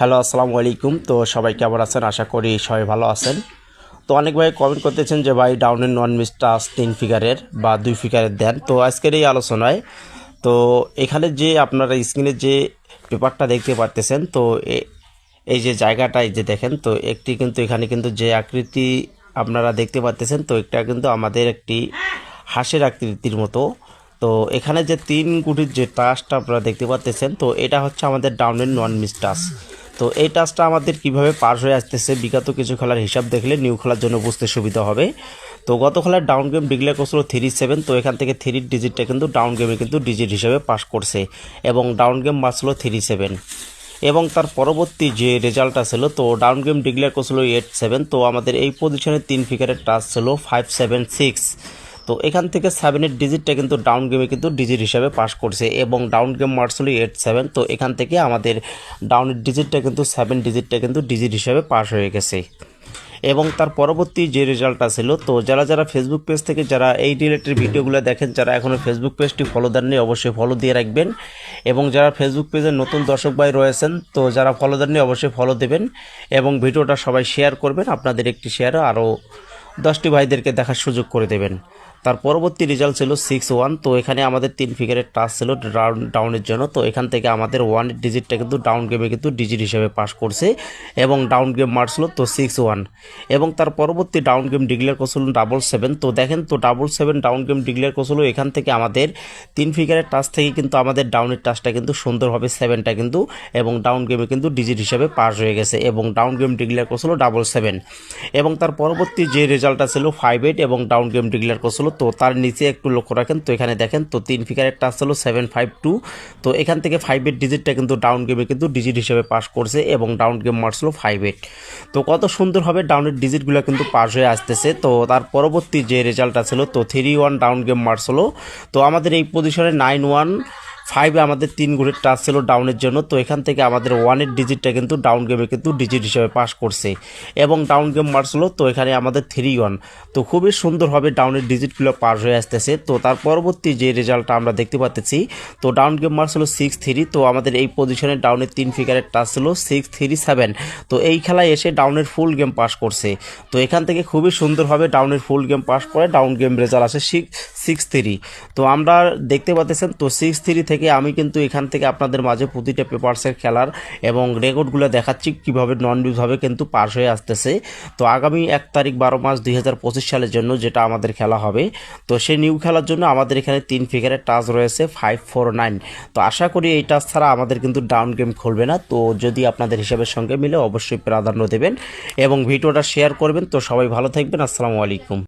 Hello, আসসালামু আলাইকুম। তো সবাই কেমন আছেন? আশা করি সবাই ভালো আছেন। তো অনেক ভাই কমেন্ট করতেছেন যে ভাই ডাউনের নন মিসটাস 3 ফিগারের বা 2 ফিগারের দেন। তো আজকের এই আলোচনায় তো এখানে যে আপনারা স্ক্রিনে যে পেপারটা দেখতে পারতেছেন, তো এই যে জায়গাটা এই যে দেখেন, তো একটি কিন্তু এখানে কিন্তু যে আকৃতি আপনারা দেখতে পারতেছেন, তো এটা কিন্তু আমাদের একটি হাঁসের আকৃতির মতো। তো এখানে যে 3 গুটির যে টাচটা আপনারা দেখতে পাচ্ছেন, তো এটা হচ্ছে আমাদের ডাউনের নন মিস টাচ। তো এই টাচটা আমাদের কিভাবে পার হয়ে আসতেছে বিগত কিছু খেলার হিসাব দেখলে নিউ খেলার জন্য বুঝতে সুবিধা হবে। তো গত খেলার ডাউন গেম ডিক্লেয়ার করছিল 3-7, তো এখান থেকে 3 ডিজিটটা কিন্তু ডাউন গেমে কিন্তু ডিজিট হিসেবে পাস করছে এবং ডাউন গেম মারছিল 3-7। এবং তার পরবর্তী যে রেজাল্টটা ছিল, তো ডাউন গেম ডিক্লেয়ার করছিল 8-7, তো আমাদের এই পজিশনে 3 ফিগারের টাচ ছিল 5-7-6। তো এখান থেকে 7-এর ডিজিটটা কিন্তু ডাউন গেমে কিন্তু ডিজিট হিসাবে পাস করছে এবং ডাউন গেম মারছিল 8-7, তো এখান থেকে আমাদের ডাউনের ডিজিটটা কিন্তু 7 ডিজিটটা কিন্তু ডিজিট হিসাবে পাস হয়ে গেছে। এবং তার পরবর্তী যে রেজাল্টটা ছিল, তো যারা ফেসবুক পেজ থেকে যারা এই রিলেটেড ভিডিওগুলো দেখেন, যারা এখনও ফেসবুক পেজটি ফলো দেননি অবশ্যই ফলো দিয়ে রাখবেন। এবং যারা ফেসবুক পেজের নতুন দর্শক ভাই রয়েছেন, তো যারা ফলো দেননি অবশ্যই ফলো দেবেন এবং ভিডিওটা সবাই শেয়ার করবেন। আপনাদের একটি শেয়ার আরও 10টি ভাইদেরকে দেখার সুযোগ করে দেবেন। তার পরবর্তী রেজাল্ট ছিল 6-1, তো এখানে আমাদের 3 ফিগারের টাচ ছিল ডাউনের জন্য। তো এখান থেকে আমাদের 1-এর ডিজিটটা কিন্তু ডাউন গেমে কিন্তু ডিজিট হিসেবে পাস করছে এবং ডাউন গেম মারছিল তো 6-1। এবং তার পরবর্তী ডাউন গেম ডিক্লেয়ার করছিল 7-7, তো দেখেন তো 7-7 ডাউন গেম ডিক্লেয়ার করছিল। এখান থেকে আমাদের 3 ফিগারের টাচ থেকে কিন্তু আমাদের ডাউনের টাচটা কিন্তু সুন্দরভাবে 7টা কিন্তু এবং ডাউন গেমে কিন্তু ডিজিট হিসেবে পাস হয়ে গেছে এবং ডাউন গেম ডিক্লেয়ার করছিল 7-7। এবং তার পরবর্তী যে রেজাল্টটা ছিল 5-8 এবং ডাউন গেম ডিক্লেয়ার করছিল। তো তার নিচে একটু লক্ষ্য রাখেন, তো এখানে দেখেন তো 3 ফিগারের টাচ ছিল 7-5-2, তো এখান থেকে 5-8 ডিজিটটা কিন্তু ডাউন গেমে কিন্তু ডিজিট হিসেবে পাস করছে এবং ডাউন গেম মারছিল 5-8। তো কত সুন্দরভাবে ডাউনের ডিজিটগুলো কিন্তু পাস হয়ে আসতেছে। তো তার পরবর্তী যে রেজাল্টটা ছিল, তো 3-1 ডাউন গেম মারছিল। তো আমাদের এই পজিশনে 9-1-5 আমাদের 3 গুটির টাচ ছিল ডাউনের জন্য। তো এখান থেকে আমাদের 1-এর ডিজিটটা কিন্তু ডাউন গেমে কিন্তু ডিজিট হিসেবে পাস করছে এবং ডাউন গেম মারছিল। তো এখানে আমাদের 3-1, তো খুবই সুন্দরভাবে ডাউনের ডিজিটগুলো পাস হয়ে আসতেছে। তো তার পরবর্তী যে রেজাল্টটা আমরা দেখতে পাচ্ছি, তো ডাউন গেম মারছিল 6-3, তো আমাদের এই পজিশনে ডাউনের 3 ফিগারের টাচ ছিল 6-3-7, তো এই খেলায় এসে ডাউনের ফুল গেম পাস করছে। তো এখান থেকে খুবই সুন্দরভাবে ডাউনের ফুল গেম পাস করে ডাউন গেম রেজাল্ট আসে 6-3। তো আমরা দেখতে পাচ্ছেন তো 6-3 থেকে আমি কিন্তু এখান থেকে আপনাদের মাঝে প্রতিটা পেপারসের খেলার এবং রেকর্ডগুলো দেখাচ্ছি কীভাবে নন ভিউজভাবে কিন্তু পাস হয়ে আসতেছে। তো আগামী 1 তারিখ 12 মার্চ 2025 সালের জন্য যেটা আমাদের খেলা হবে, তো সেই নিউ খেলার জন্য আমাদের এখানে 3 ফিগারের টাচ রয়েছে 5-4-9। তো আশা করি এই টাচ ছাড়া আমাদের কিন্তু ডাউন গেম খুলবে না। তো যদি আপনাদের হিসাবের সঙ্গে মিলে অবশ্যই প্রাধান্য দেবেন এবং ভিডিওটা শেয়ার করবেন। তো সবাই ভালো থাকবেন। আসসালামু আলাইকুম।